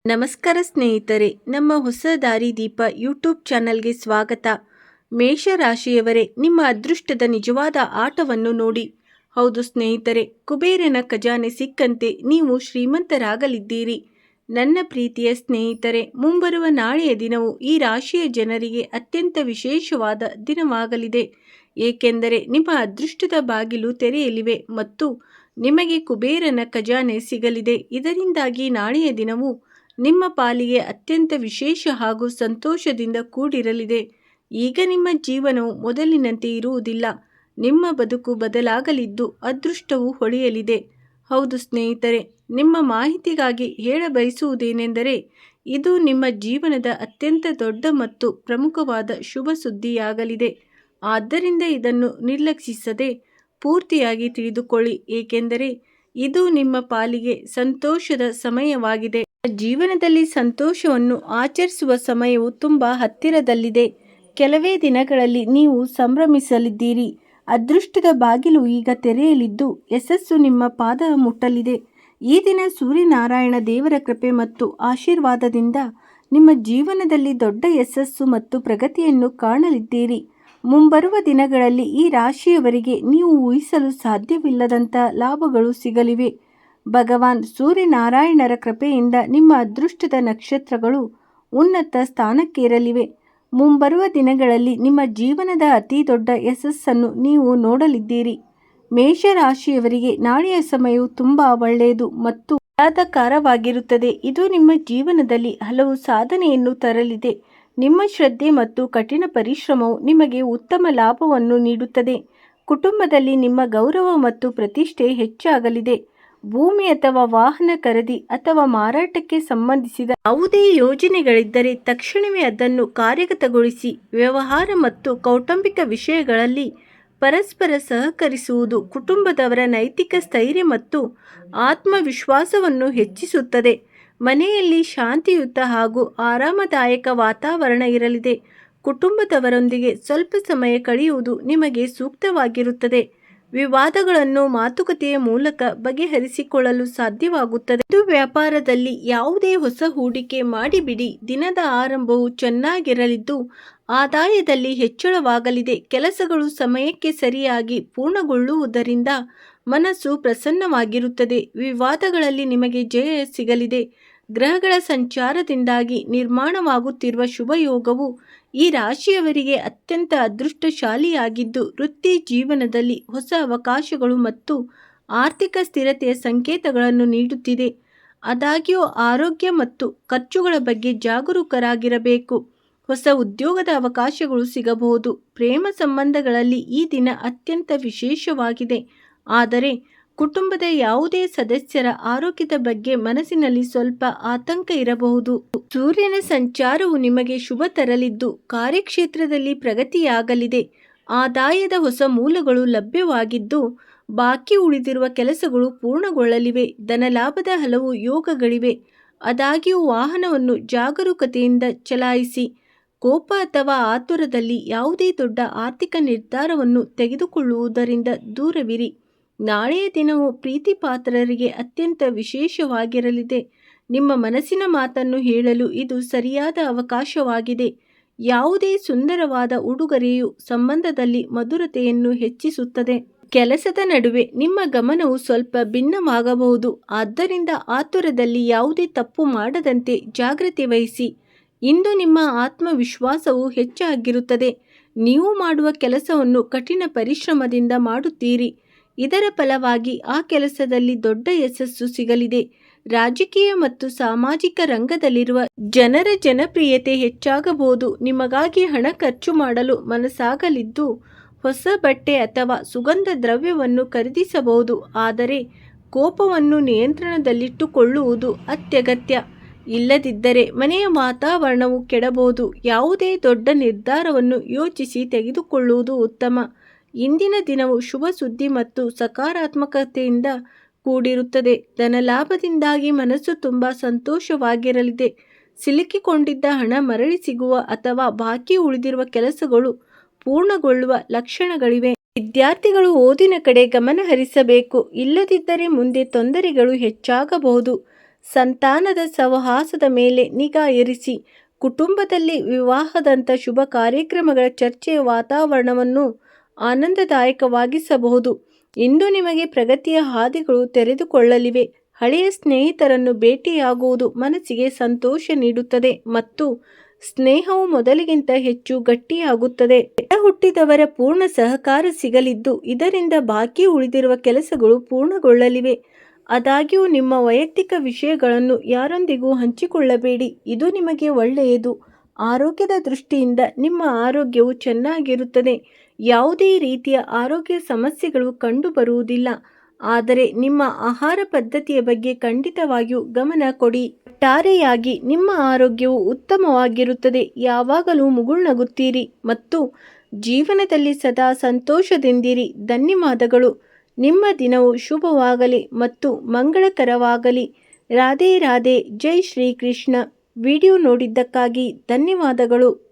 ನಮಸ್ಕಾರ ಸ್ನೇಹಿತರೆ, ನಮ್ಮ ಹೊಸ ದಾರಿದೀಪ ಯೂಟ್ಯೂಬ್ ಚಾನಲ್ಗೆ ಸ್ವಾಗತ. ಮೇಷರಾಶಿಯವರೇ, ನಿಮ್ಮ ಅದೃಷ್ಟದ ನಿಜವಾದ ಆಟವನ್ನು ನೋಡಿ. ಹೌದು ಸ್ನೇಹಿತರೆ, ಕುಬೇರನ ಖಜಾನೆ ಸಿಕ್ಕಂತೆ ನೀವು ಶ್ರೀಮಂತರಾಗಲಿದ್ದೀರಿ. ನನ್ನ ಪ್ರೀತಿಯ ಸ್ನೇಹಿತರೆ, ಮುಂಬರುವ ನಾಳೆಯ ದಿನವು ಈ ರಾಶಿಯ ಜನರಿಗೆ ಅತ್ಯಂತ ವಿಶೇಷವಾದ ದಿನವಾಗಲಿದೆ. ಏಕೆಂದರೆ ನಿಮ್ಮ ಅದೃಷ್ಟದ ಬಾಗಿಲು ತೆರೆಯಲಿವೆ ಮತ್ತು ನಿಮಗೆ ಕುಬೇರನ ಖಜಾನೆ ಸಿಗಲಿದೆ. ಇದರಿಂದಾಗಿ ನಾಳೆಯ ದಿನವು ನಿಮ್ಮ ಪಾಲಿಗೆ ಅತ್ಯಂತ ವಿಶೇಷ ಹಾಗೂ ಸಂತೋಷದಿಂದ ಕೂಡಿರಲಿದೆ. ಈಗ ನಿಮ್ಮ ಜೀವನವು ಮೊದಲಿನಂತೆ ಇರುವುದಿಲ್ಲ. ನಿಮ್ಮ ಬದುಕು ಬದಲಾಗಲಿದ್ದು ಅದೃಷ್ಟವು ಹೊಳೆಯಲಿದೆ. ಹೌದು ಸ್ನೇಹಿತರೆ, ನಿಮ್ಮ ಮಾಹಿತಿಗಾಗಿ ಹೇಳಬಯಸುವುದೇನೆಂದರೆ, ಇದು ನಿಮ್ಮ ಜೀವನದ ಅತ್ಯಂತ ದೊಡ್ಡ ಮತ್ತು ಪ್ರಮುಖವಾದ ಶುಭ ಸುದ್ದಿಯಾಗಲಿದೆ. ಆದ್ದರಿಂದ ಇದನ್ನು ನಿರ್ಲಕ್ಷಿಸದೆ ಪೂರ್ತಿಯಾಗಿ ತಿಳಿದುಕೊಳ್ಳಿ, ಏಕೆಂದರೆ ಇದು ನಿಮ್ಮ ಪಾಲಿಗೆ ಸಂತೋಷದ ಸಮಯವಾಗಿದೆ. ಜೀವನದಲ್ಲಿ ಸಂತೋಷವನ್ನು ಆಚರಿಸುವ ಸಮಯವು ತುಂಬ ಹತ್ತಿರದಲ್ಲಿದೆ. ಕೆಲವೇ ದಿನಗಳಲ್ಲಿ ನೀವು ಸಂಭ್ರಮಿಸಲಿದ್ದೀರಿ. ಅದೃಷ್ಟದ ಬಾಗಿಲು ಈಗ ತೆರೆಯಲಿದ್ದು ಯಶಸ್ಸು ನಿಮ್ಮ ಪಾದ ಮುಟ್ಟಲಿದೆ. ಈ ದಿನ ಸೂರ್ಯನಾರಾಯಣ ದೇವರ ಕೃಪೆ ಮತ್ತು ಆಶೀರ್ವಾದದಿಂದ ನಿಮ್ಮ ಜೀವನದಲ್ಲಿ ದೊಡ್ಡ ಯಶಸ್ಸು ಮತ್ತು ಪ್ರಗತಿಯನ್ನು ಕಾಣಲಿದ್ದೀರಿ. ಮುಂಬರುವ ದಿನಗಳಲ್ಲಿ ಈ ರಾಶಿಯವರಿಗೆ ನೀವು ಊಹಿಸಲು ಸಾಧ್ಯವಿಲ್ಲದಂಥ ಲಾಭಗಳು ಸಿಗಲಿವೆ. ಭಗವಾನ್ ಸೂರ್ಯನಾರಾಯಣರ ಕೃಪೆಯಿಂದ ನಿಮ್ಮ ಅದೃಷ್ಟದ ನಕ್ಷತ್ರಗಳು ಉನ್ನತ ಸ್ಥಾನಕ್ಕೇರಲಿವೆ. ಮುಂಬರುವ ದಿನಗಳಲ್ಲಿ ನಿಮ್ಮ ಜೀವನದ ಅತಿ ದೊಡ್ಡ ಯಶಸ್ಸನ್ನು ನೀವು ನೋಡಲಿದ್ದೀರಿ. ಮೇಷರಾಶಿಯವರಿಗೆ ನಾಳೆಯ ಸಮಯವು ತುಂಬ ಒಳ್ಳೆಯದು ಮತ್ತು ಆಹ್ಲಾದಕರವಾಗಿರುತ್ತದೆ. ಇದು ನಿಮ್ಮ ಜೀವನದಲ್ಲಿ ಹಲವು ಸಾಧನೆಯನ್ನು ತರಲಿದೆ. ನಿಮ್ಮ ಶ್ರದ್ಧೆ ಮತ್ತು ಕಠಿಣ ಪರಿಶ್ರಮವು ನಿಮಗೆ ಉತ್ತಮ ಲಾಭವನ್ನು ನೀಡುತ್ತದೆ. ಕುಟುಂಬದಲ್ಲಿ ನಿಮ್ಮ ಗೌರವ ಮತ್ತು ಪ್ರತಿಷ್ಠೆ ಹೆಚ್ಚಾಗಲಿದೆ. ಭೂಮಿ ಅಥವಾ ವಾಹನ ಖರೀದಿ ಅಥವಾ ಮಾರಾಟಕ್ಕೆ ಸಂಬಂಧಿಸಿದ ಯಾವುದೇ ಯೋಜನೆಗಳಿದ್ದರೆ ತಕ್ಷಣವೇ ಅದನ್ನು ಕಾರ್ಯಗತಗೊಳಿಸಿ. ವ್ಯವಹಾರ ಮತ್ತು ಕೌಟುಂಬಿಕ ವಿಷಯಗಳಲ್ಲಿ ಪರಸ್ಪರ ಸಹಕರಿಸುವುದು ಕುಟುಂಬದವರ ನೈತಿಕ ಸ್ಥೈರ್ಯ ಮತ್ತು ಆತ್ಮವಿಶ್ವಾಸವನ್ನು ಹೆಚ್ಚಿಸುತ್ತದೆ. ಮನೆಯಲ್ಲಿ ಶಾಂತಿಯುತ ಹಾಗೂ ಆರಾಮದಾಯಕ ವಾತಾವರಣ ಇರಲಿದೆ. ಕುಟುಂಬದವರೊಂದಿಗೆ ಸ್ವಲ್ಪ ಸಮಯ ಕಳೆಯುವುದು ನಿಮಗೆ ಸೂಕ್ತವಾಗಿರುತ್ತದೆ. ವಿವಾದಗಳನ್ನು ಮಾತುಕತೆಯ ಮೂಲಕ ಬಗೆಹರಿಸಿಕೊಳ್ಳಲು ಸಾಧ್ಯವಾಗುತ್ತದೆ. ಇದು ವ್ಯಾಪಾರದಲ್ಲಿ ಯಾವುದೇ ಹೊಸ ಹೂಡಿಕೆ ಮಾಡಿಬಿಡಿ. ದಿನದ ಆರಂಭವು ಚೆನ್ನಾಗಿರಲಿದ್ದು ಆದಾಯದಲ್ಲಿ ಹೆಚ್ಚಳವಾಗಲಿದೆ. ಕೆಲಸಗಳು ಸಮಯಕ್ಕೆ ಸರಿಯಾಗಿ ಪೂರ್ಣಗೊಳ್ಳುವುದರಿಂದ ಮನಸ್ಸು ಪ್ರಸನ್ನವಾಗಿರುತ್ತದೆ. ವಿವಾದಗಳಲ್ಲಿ ನಿಮಗೆ ಜಯ ಸಿಗಲಿದೆ. ಗ್ರಹಗಳ ಸಂಚಾರದಿಂದಾಗಿ ನಿರ್ಮಾಣವಾಗುತ್ತಿರುವ ಶುಭಯೋಗವು ಈ ರಾಶಿಯವರಿಗೆ ಅತ್ಯಂತ ಅದೃಷ್ಟಶಾಲಿಯಾಗಿದ್ದು ವೃತ್ತಿ ಜೀವನದಲ್ಲಿ ಹೊಸ ಅವಕಾಶಗಳು ಮತ್ತು ಆರ್ಥಿಕ ಸ್ಥಿರತೆಯ ಸಂಕೇತಗಳನ್ನು ನೀಡುತ್ತಿದೆ. ಆದಾಗ್ಯೂ ಆರೋಗ್ಯ ಮತ್ತು ಖರ್ಚುಗಳ ಬಗ್ಗೆ ಜಾಗರೂಕರಾಗಿರಬೇಕು. ಹೊಸ ಉದ್ಯೋಗದ ಅವಕಾಶಗಳು ಸಿಗಬಹುದು. ಪ್ರೇಮ ಸಂಬಂಧಗಳಲ್ಲಿ ಈ ದಿನ ಅತ್ಯಂತ ವಿಶೇಷವಾಗಿದೆ. ಆದರೆ ಕುಟುಂಬದ ಯಾವುದೇ ಸದಸ್ಯರ ಆರೋಗ್ಯದ ಬಗ್ಗೆ ಮನಸ್ಸಿನಲ್ಲಿ ಸ್ವಲ್ಪ ಆತಂಕ ಇರಬಹುದು. ಸೂರ್ಯನ ಸಂಚಾರವು ನಿಮಗೆ ಶುಭ ತರಲಿದ್ದು ಕಾರ್ಯಕ್ಷೇತ್ರದಲ್ಲಿ ಪ್ರಗತಿಯಾಗಲಿದೆ. ಆದಾಯದ ಹೊಸ ಮೂಲಗಳು ಲಭ್ಯವಾಗಿದ್ದು ಬಾಕಿ ಉಳಿದಿರುವ ಕೆಲಸಗಳು ಪೂರ್ಣಗೊಳ್ಳಲಿವೆ. ಧನಲಾಭದ ಹಲವು ಯೋಗಗಳಿವೆ. ಆದಾಗ್ಯೂ ವಾಹನವನ್ನು ಜಾಗರೂಕತೆಯಿಂದ ಚಲಾಯಿಸಿ. ಕೋಪ ಅಥವಾ ಆತುರದಲ್ಲಿ ಯಾವುದೇ ದೊಡ್ಡ ಆರ್ಥಿಕ ನಿರ್ಧಾರವನ್ನು ತೆಗೆದುಕೊಳ್ಳುವುದರಿಂದ ದೂರವಿರಿ. ನಾಳೆಯ ದಿನವು ಪ್ರೀತಿಪಾತ್ರರಿಗೆ ಅತ್ಯಂತ ವಿಶೇಷವಾಗಿರಲಿದೆ. ನಿಮ್ಮ ಮನಸ್ಸಿನ ಮಾತನ್ನು ಹೇಳಲು ಇದು ಸರಿಯಾದ ಅವಕಾಶವಾಗಿದೆ. ಯಾವುದೇ ಸುಂದರವಾದ ಉಡುಗೊರೆಯು ಸಂಬಂಧದಲ್ಲಿ ಮಧುರತೆಯನ್ನು ಹೆಚ್ಚಿಸುತ್ತದೆ. ಕೆಲಸದ ನಡುವೆ ನಿಮ್ಮ ಗಮನವು ಸ್ವಲ್ಪ ಭಿನ್ನವಾಗಬಹುದು. ಆದ್ದರಿಂದ ಆತುರದಲ್ಲಿ ಯಾವುದೇ ತಪ್ಪು ಮಾಡದಂತೆ ಜಾಗ್ರತೆ ವಹಿಸಿ. ಇಂದು ನಿಮ್ಮ ಆತ್ಮವಿಶ್ವಾಸವು ಹೆಚ್ಚಾಗಿರುತ್ತದೆ. ನೀವು ಮಾಡುವ ಕೆಲಸವನ್ನು ಕಠಿಣ ಪರಿಶ್ರಮದಿಂದ ಮಾಡುತ್ತೀರಿ. ಇದರ ಫಲವಾಗಿ ಆ ಕೆಲಸದಲ್ಲಿ ದೊಡ್ಡ ಯಶಸ್ಸು ಸಿಗಲಿದೆ. ರಾಜಕೀಯ ಮತ್ತು ಸಾಮಾಜಿಕ ರಂಗದಲ್ಲಿರುವ ಜನರ ಜನಪ್ರಿಯತೆ ಹೆಚ್ಚಾಗಬಹುದು. ನಿಮಗಾಗಿ ಹಣ ಖರ್ಚು ಮಾಡಲು ಮನಸ್ಸಾಗಲಿದ್ದು ಹೊಸ ಬಟ್ಟೆ ಅಥವಾ ಸುಗಂಧ ದ್ರವ್ಯವನ್ನು ಖರೀದಿಸಬಹುದು. ಆದರೆ ಕೋಪವನ್ನು ನಿಯಂತ್ರಣದಲ್ಲಿಟ್ಟುಕೊಳ್ಳುವುದು ಅತ್ಯಗತ್ಯ. ಇಲ್ಲದಿದ್ದರೆ ಮನೆಯ ವಾತಾವರಣವು ಕೆಡಬಹುದು. ಯಾವುದೇ ದೊಡ್ಡ ನಿರ್ಧಾರವನ್ನು ಯೋಚಿಸಿ ತೆಗೆದುಕೊಳ್ಳುವುದು ಉತ್ತಮ. ಇಂದಿನ ದಿನವು ಶುಭ ಸುದ್ದಿ ಮತ್ತು ಸಕಾರಾತ್ಮಕತೆಯಿಂದ ಕೂಡಿರುತ್ತದೆ. ಧನಲಾಭದಿಂದಾಗಿ ಮನಸ್ಸು ತುಂಬ ಸಂತೋಷವಾಗಿರಲಿದೆ. ಸಿಲುಕಿಕೊಂಡಿದ್ದ ಹಣ ಮರಳಿ ಸಿಗುವ ಅಥವಾ ಬಾಕಿ ಉಳಿದಿರುವ ಕೆಲಸಗಳು ಪೂರ್ಣಗೊಳ್ಳುವ ಲಕ್ಷಣಗಳಿವೆ. ವಿದ್ಯಾರ್ಥಿಗಳು ಓದಿನ ಕಡೆ ಗಮನ ಹರಿಸಬೇಕು. ಇಲ್ಲದಿದ್ದರೆ ಮುಂದೆ ತೊಂದರೆಗಳು ಹೆಚ್ಚಾಗಬಹುದು. ಸಂತಾನದ ಸಹವಾಸದ ಮೇಲೆ ನಿಗಾ ಇರಿಸಿ. ಕುಟುಂಬದಲ್ಲಿ ವಿವಾಹದಂಥ ಶುಭ ಕಾರ್ಯಕ್ರಮಗಳ ಚರ್ಚೆಯ ವಾತಾವರಣವನ್ನು ಆನಂದದಾಯಕವಾಗಿಸಬಹುದು. ಇಂದು ನಿಮಗೆ ಪ್ರಗತಿಯ ಹಾದಿಗಳು ತೆರೆದುಕೊಳ್ಳಲಿವೆ. ಹಳೆಯ ಸ್ನೇಹಿತರನ್ನು ಭೇಟಿಯಾಗುವುದು ಮನಸ್ಸಿಗೆ ಸಂತೋಷ ನೀಡುತ್ತದೆ ಮತ್ತು ಸ್ನೇಹವು ಮೊದಲಿಗಿಂತ ಹೆಚ್ಚು ಗಟ್ಟಿಯಾಗುತ್ತದೆ. ಹುಟ್ಟಿದವರ ಪೂರ್ಣ ಸಹಕಾರ ಸಿಗಲಿದ್ದು, ಇದರಿಂದ ಬಾಕಿ ಉಳಿದಿರುವ ಕೆಲಸಗಳು ಪೂರ್ಣಗೊಳ್ಳಲಿವೆ. ಆದಾಗ್ಯೂ ನಿಮ್ಮ ವೈಯಕ್ತಿಕ ವಿಷಯಗಳನ್ನು ಯಾರೊಂದಿಗೂ ಹಂಚಿಕೊಳ್ಳಬೇಡಿ. ಇದು ನಿಮಗೆ ಒಳ್ಳೆಯದು. ಆರೋಗ್ಯದ ದೃಷ್ಟಿಯಿಂದ ನಿಮ್ಮ ಆರೋಗ್ಯವು ಚೆನ್ನಾಗಿರುತ್ತದೆ. ಯಾವುದೇ ರೀತಿಯ ಆರೋಗ್ಯ ಸಮಸ್ಯೆಗಳು ಕಂಡುಬರುವುದಿಲ್ಲ. ಆದರೆ ನಿಮ್ಮ ಆಹಾರ ಪದ್ಧತಿಯ ಬಗ್ಗೆ ಖಂಡಿತವಾಗಿಯೂ ಗಮನ ಕೊಡಿ. ಒಟ್ಟಾರೆಯಾಗಿ ನಿಮ್ಮ ಆರೋಗ್ಯವು ಉತ್ತಮವಾಗಿರುತ್ತದೆ. ಯಾವಾಗಲೂ ಮುಗುಳ್ನಗುತ್ತೀರಿ ಮತ್ತು ಜೀವನದಲ್ಲಿ ಸದಾ ಸಂತೋಷದಿಂದಿರಿ. ಧನ್ಯವಾದಗಳು. ನಿಮ್ಮ ದಿನವು ಶುಭವಾಗಲಿ ಮತ್ತು ಮಂಗಳಕರವಾಗಲಿ. ರಾಧೆ ರಾಧೆ. ಜೈ ಶ್ರೀಕೃಷ್ಣ. ವಿಡಿಯೋ ನೋಡಿದ್ದಕ್ಕಾಗಿ ಧನ್ಯವಾದಗಳು.